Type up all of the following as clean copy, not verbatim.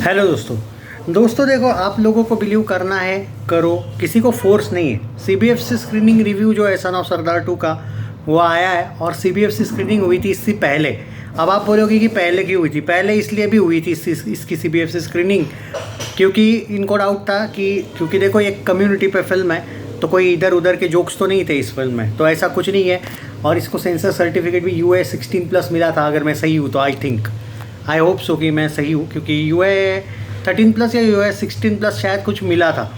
Hello दोस्तों देखो, आप लोगों को बिलीव करना है करो, किसी को फोर्स नहीं है। सीबीएफसी स्क्रीनिंग रिव्यू जो है सन ऑफ सरदार 2 का वो आया है और सीबीएफसी स्क्रीनिंग हुई थी इससे पहले। अब आप बोलोगे कि पहले क्यों हुई थी? पहले इसलिए भी हुई थी इसकी सीबीएफसी स्क्रीनिंग क्योंकि इनको डाउट था कि क्योंकि देखो एक कम्युनिटी पे फिल्म है तो कोई इधर उधर के जोक्स तो नहीं थे इस फिल्म में, तो ऐसा कुछ नहीं है। और इसको सेंसर सर्टिफिकेट भी यूए 16+ मिला था, अगर मैं सही हूँ तो। आई होप सो कि मैं सही हूँ, क्योंकि यूए 13+ या यूए 16+ शायद कुछ मिला था।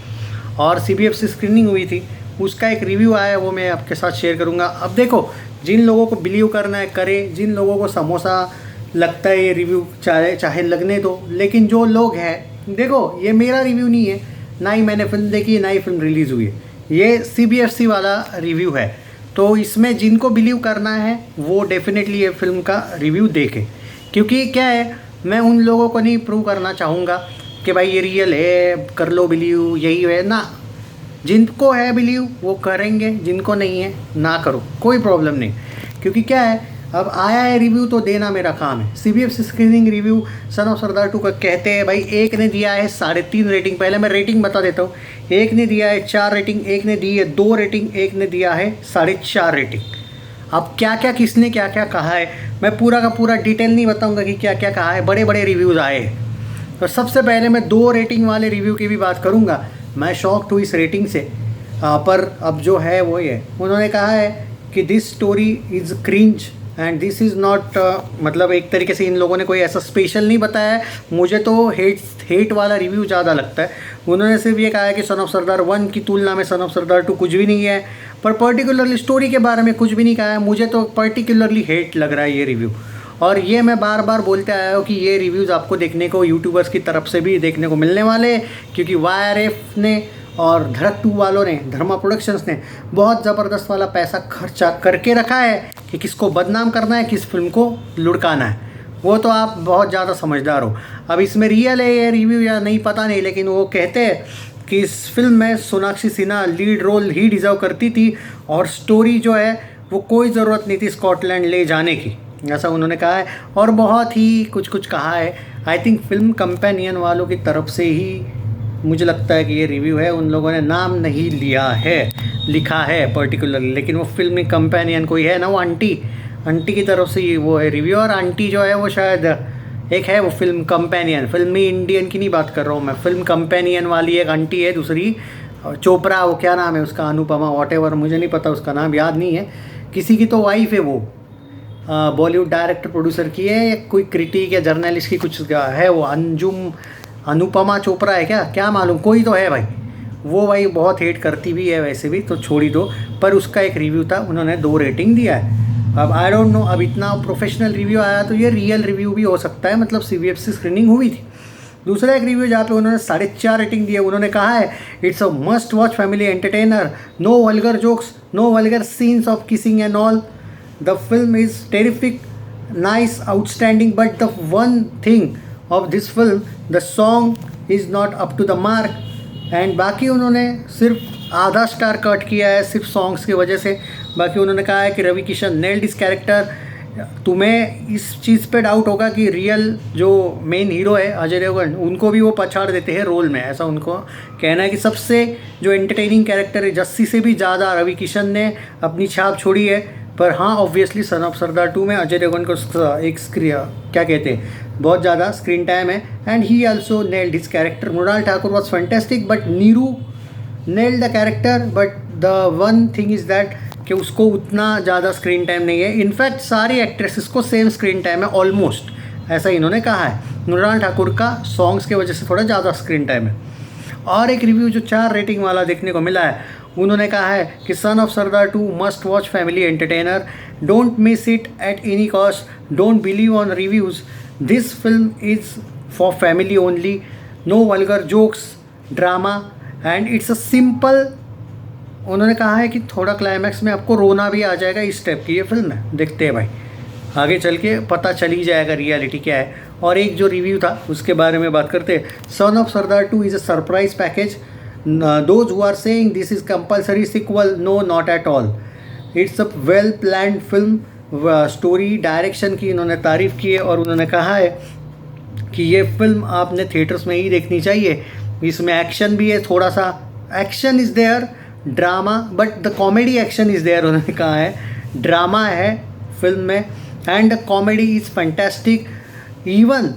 और सीबीएफसी स्क्रीनिंग हुई थी, उसका एक रिव्यू आया है, वो मैं आपके साथ शेयर करूँगा। अब देखो, जिन लोगों को बिलीव करना है करे, जिन लोगों को समोसा लगता है ये रिव्यू चाहे लगने दो। लेकिन जो लोग हैं, देखो ये मेरा रिव्यू नहीं है, ना ही मैंने फिल्म देखी है, ना ही फिल्म रिलीज़ हुई है, ये सीबीएफसी वाला रिव्यू है। तो इसमें जिनको बिलीव करना है वो डेफिनेटली ये फिल्म का रिव्यू देखें, क्योंकि क्या है, मैं उन लोगों को नहीं प्रूव करना चाहूँगा कि भाई ये रियल है, कर लो बिलीव, यही है ना। जिनको है बिलीव वो करेंगे, जिनको नहीं है ना करो, कोई प्रॉब्लम नहीं। क्योंकि क्या है, अब आया है रिव्यू तो देना मेरा काम है। CBFC screening review son of सरदार 2 का कहते हैं भाई, एक ने दिया है 3.5 रेटिंग। पहले मैं रेटिंग बता देता हूँ। एक ने दिया है 4 रेटिंग, एक ने दी है 2 रेटिंग, एक ने दिया है 4.5 रेटिंग। अब क्या क्या किसने क्या क्या कहा है, मैं पूरा का पूरा डिटेल नहीं बताऊंगा कि क्या क्या कहा है। बड़े बड़े रिव्यूज़ आए हैं। तो सबसे पहले मैं 2 रेटिंग वाले रिव्यू की भी बात करूंगा। मैं शॉक्ड हूँ इस रेटिंग से। पर अब जो है वो ये उन्होंने कहा है कि this story is cringe and this is not, मतलब एक तरीके से इन लोगों ने कोई ऐसा स्पेशल नहीं बताया है। मुझे तो हेट वाला रिव्यू ज़्यादा लगता है। उन्होंने सिर्फ ये कहा है कि सन ऑफ सरदार 1 की तुलना में सन ऑफ सरदार 2 कुछ भी नहीं है, पर पर्टिकुलरली स्टोरी के बारे में कुछ भी नहीं कहा है। मुझे तो पर्टिकुलरली हेट लग रहा है ये रिव्यू। और ये मैं बार बार बोलते आया हूँ कि ये रिव्यूज़ आपको देखने को यूट्यूबर्स की तरफ से भी देखने को मिलने वाले, क्योंकि वाईआरएफ ने और धड़क 2 वालों ने, धर्मा प्रोडक्शंस ने बहुत ज़बरदस्त वाला पैसा खर्चा करके रखा है कि किसको बदनाम करना है, किस फिल्म को लुढ़काना है। वो तो आप बहुत ज़्यादा समझदार हो। अब इसमें रियल है ये रिव्यू या नहीं पता नहीं, लेकिन वो कहते हैं कि इस फिल्म में सोनाक्षी सिन्हा लीड रोल ही डिज़र्व करती थी और स्टोरी जो है वो कोई ज़रूरत नहीं थी स्कॉटलैंड ले जाने की, ऐसा उन्होंने कहा है। और बहुत ही कुछ कहा है। आई थिंक फिल्म कंपेनियन वालों की तरफ से ही मुझे लगता है कि ये रिव्यू है। उन लोगों ने नाम नहीं लिया है, लिखा है पर्टिकुलरली, लेकिन वो फिल्म कंपेनियन कोई है ना, वो आंटी की तरफ से वो है रिव्यू। और आंटी जो है वो शायद एक है वो फिल्म कंपेनियन, फिल्मी इंडियन की नहीं बात कर रहा हूँ मैं, फिल्म कंपेनियन वाली एक आंटी है, दूसरी चोपड़ा, वो क्या नाम है उसका, अनुपमा वॉटेवर, मुझे नहीं पता, उसका नाम याद नहीं है। किसी की तो वाइफ है वो, बॉलीवुड डायरेक्टर प्रोड्यूसर की है, या कोई क्रिटिक या जर्नलिस्ट की कुछ है, वो अनुपमा चोपड़ा है क्या मालूम, कोई तो है भाई। वो भाई बहुत हेट करती भी है वैसे भी, तो छोड़ ही दो। पर उसका एक रिव्यू था, उन्होंने 2 रेटिंग दिया है। अब आई डोंट नो, अब इतना प्रोफेशनल रिव्यू आया तो ये रियल रिव्यू भी हो सकता है, मतलब सीबीएफसी स्क्रीनिंग हुई थी। दूसरा एक रिव्यू जहाँ पे उन्होंने 4.5 रेटिंग दी है, उन्होंने कहा है it's a must watch family entertainer, no vulgar jokes, no vulgar scenes of kissing and all, the film is terrific, nice, outstanding, but the one thing of this film, the song is not up to the mark. And बाकी उन्होंने सिर्फ आधा star cut किया है सिर्फ songs की वजह से। बाकी उन्होंने कहा है कि रवि किशन नेल्ड इस कैरेक्टर। तुम्हें इस चीज़ पे डाउट होगा कि रियल जो मेन हीरो है अजय देवगन, उनको भी वो पछाड़ देते हैं रोल में, ऐसा उनको कहना है कि सबसे जो एंटरटेनिंग कैरेक्टर है जस्सी से भी ज़्यादा रवि किशन ने अपनी छाप छोड़ी है। पर हाँ, ऑब्वियसली सन ऑफ सरदार 2 में अजय देवगन को एक क्या कहते हैं, बहुत ज़्यादा स्क्रीन टाइम है। And he also nailed his character. Mrunal Thakur was fantastic, but Neeru nailed the character, but the one thing is that कि उसको उतना ज़्यादा स्क्रीन टाइम नहीं है। इनफैक्ट सारी एक्ट्रेसेस को सेम स्क्रीन टाइम है ऑलमोस्ट, ऐसा इन्होंने कहा है। मृणाल ठाकुर का सॉन्ग्स की वजह से थोड़ा ज़्यादा स्क्रीन टाइम है। और एक रिव्यू जो 4 रेटिंग वाला देखने को मिला है, उन्होंने कहा है कि son of Sardar 2 must watch family entertainer, don't miss it at any cost, don't believe on reviews, this film is for family only, no vulgar jokes, drama and it's a simple. उन्होंने कहा है कि थोड़ा climax में आपको रोना भी आ जाएगा, इस टाइप की ये फिल्म है। देखते हैं भाई, आगे चल के पता चल ही जाएगा रियलिटी क्या है। और एक जो रिव्यू था उसके बारे में बात करते हैं। Son of Sardar 2 is a surprise package, those who are saying this is compulsory sequel, no not at all, it's a well planned film. Story direction की इन्होंने तारीफ़ की है और उन्होंने कहा है कि ये फिल्म आपने थिएटर्स में ही देखनी चाहिए। इसमें एक्शन भी है, थोड़ा सा action is there, drama, but the comedy action is there, उन्होंने कहा है। ड्रामा है फिल्म में and comedy is fantastic. Even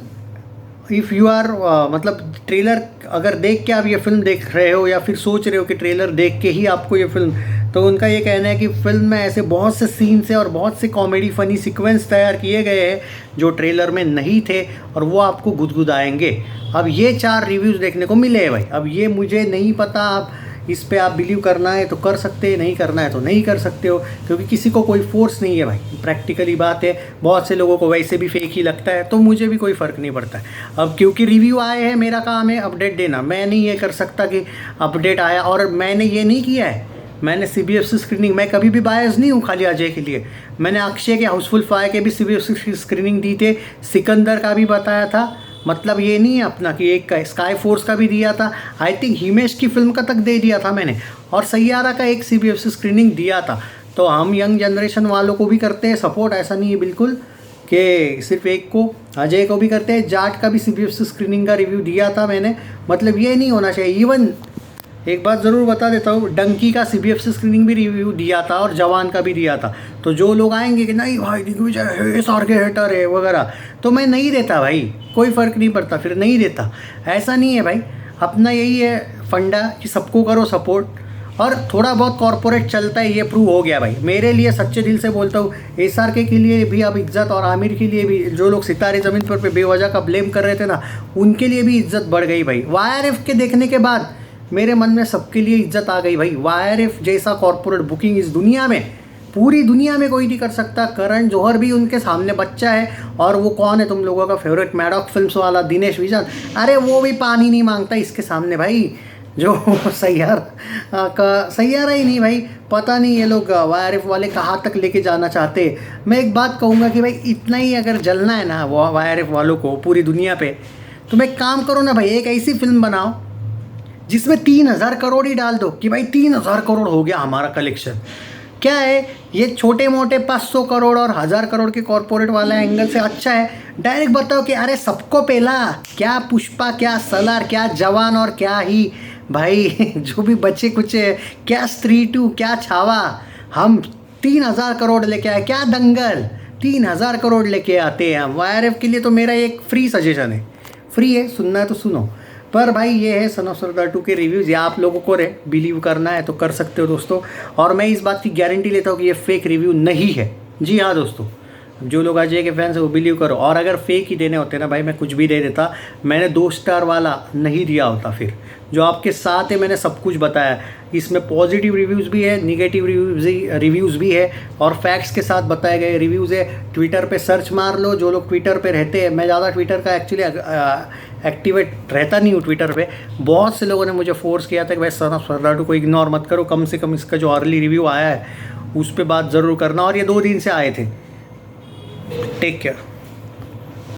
if you are मतलब ट्रेलर अगर देख के आप ये फिल्म देख रहे हो या फिर सोच रहे हो कि ट्रेलर देख के ही आपको ये फिल्म, तो उनका ये कहना है कि फिल्म में ऐसे बहुत से सीन्स हैं और बहुत से कॉमेडी फनी सीक्वेंस तैयार किए गए हैं जो ट्रेलर में नहीं थे और वो आपको गुदगुदाएंगे। अब ये 4 रिव्यूज़ देखने को मिले हैं भाई। अब ये मुझे नहीं पता, आप इस पे आप बिलीव करना है तो कर सकते हैं, नहीं करना है तो नहीं कर सकते हो, क्योंकि किसी को कोई फोर्स नहीं है भाई। प्रैक्टिकली बात है, बहुत से लोगों को वैसे भी फेक ही लगता है, तो मुझे भी कोई फ़र्क नहीं पड़ता है। अब क्योंकि रिव्यू आए हैं, मेरा काम है अपडेट देना। मैं नहीं ये कर सकता कि अपडेट आया और मैंने ये नहीं किया है। मैंने CBFC स्क्रीनिंग, मैं कभी भी बायस नहीं हूँ खाली अजय के लिए। मैंने अक्षय के हाउसफुल 5 के भी CBFC स्क्रीनिंग दी थे, सिकंदर का भी बताया था। मतलब ये नहीं है अपना कि एक का स्काई फोर्स का भी दिया था, आई थिंक हिमेश की फिल्म का तक दे दिया था मैंने, और सैयारा का एक CBFC स्क्रीनिंग दिया था। तो हम यंग जनरेशन वालों को भी करते हैं सपोर्ट, ऐसा नहीं है बिल्कुल कि सिर्फ एक को, अजय को भी करते हैं। जाट का भी CBFC स्क्रीनिंग का रिव्यू दिया था मैंने। मतलब ये नहीं होना चाहिए। इवन एक बात ज़रूर बता देता हूँ, डंकी का CBFC स्क्रीनिंग भी रिव्यू दिया था और जवान का भी दिया था। तो जो लोग आएंगे कि नहीं भाई दिग्विजय SR के हेटर है वगैरह, तो मैं नहीं देता भाई, कोई फ़र्क नहीं पड़ता, फिर नहीं देता। ऐसा नहीं है भाई, अपना यही है फंडा कि सबको करो सपोर्ट, और थोड़ा बहुत कॉर्पोरेट चलता है, ये प्रूव हो गया भाई। मेरे लिए सच्चे दिल से बोलता हूँ, SRK के लिए भी अब इज्जत, और आमिर के लिए भी, जो लोग सितारे ज़मीन पर बेवजह का ब्लेम कर रहे थे ना, उनके लिए भी इज्जत बढ़ गई भाई। YRF के देखने के बाद मेरे मन में सबके लिए इज्जत आ गई भाई। YRF जैसा कॉर्पोरेट बुकिंग इस दुनिया में, पूरी दुनिया में कोई नहीं कर सकता। करण जौहर भी उनके सामने बच्चा है, और वो कौन है तुम लोगों का फेवरेट मैडॉक फिल्म्स वाला दिनेश विजन, अरे वो भी पानी नहीं मांगता इसके सामने भाई। जो सैयारा ही नहीं भाई, पता नहीं ये लोग YRF वाले कहाँ तक लेके जाना चाहते हैं। मैं एक बात कहूँगा कि भाई इतना ही अगर जलना है ना वो YRF वालों को पूरी दुनिया पे, तो मैं काम करो ना भाई, एक ऐसी फिल्म बनाओ जिसमें 3000 करोड़ ही डाल दो कि भाई 3000 करोड़ हो गया हमारा कलेक्शन। क्या है ये छोटे मोटे 500 करोड़ और 1000 करोड़ के कॉर्पोरेट वाला एंगल से अच्छा है डायरेक्ट बताओ कि अरे सबको पहला, क्या पुष्पा, क्या सलार, क्या जवान, और क्या ही भाई जो भी बचे कुछ, क्या स्त्री 2, क्या छावा, हम 3000 करोड़ लेके आए, क्या दंगल 3000 करोड़ लेके आते हैं हम। YRF के लिए तो मेरा एक फ्री सजेशन है, फ्री है, सुनना है तो सुनो। पर भाई ये है सन ऑफ सरदार 2 के रिव्यूज़, या आप लोगों को बिलीव करना है तो कर सकते हो दोस्तों। और मैं इस बात की गारंटी लेता हूँ कि ये फेक रिव्यू नहीं है। जी हाँ दोस्तों, जो लोग अजय के फैंस हैं वो बिलीव करो। और अगर फेक ही देने होते ना भाई, मैं कुछ भी दे देता, मैंने 2 स्टार वाला नहीं दिया होता। फिर जो आपके साथ है मैंने सब कुछ बताया, इसमें पॉजिटिव रिव्यूज़ भी है, निगेटिव रिव्यूज़ भी है, और फैक्ट्स के साथ बताए गए रिव्यूज़ है। ट्विटर पे सर्च मार लो, जो लोग ट्विटर पे रहते हैं, मैं ज़्यादा ट्विटर का एक्चुअली एक्टिवेट रहता नहीं हूँ ट्विटर पे। बहुत से लोगों ने मुझे फोर्स किया था कि भाई सन ऑफ सरदार 2 को इग्नोर मत करो, कम से कम इसका जो अर्ली रिव्यू आया है उस पर बात ज़रूर करना, और ये 2 दिन से आए थे। Take care.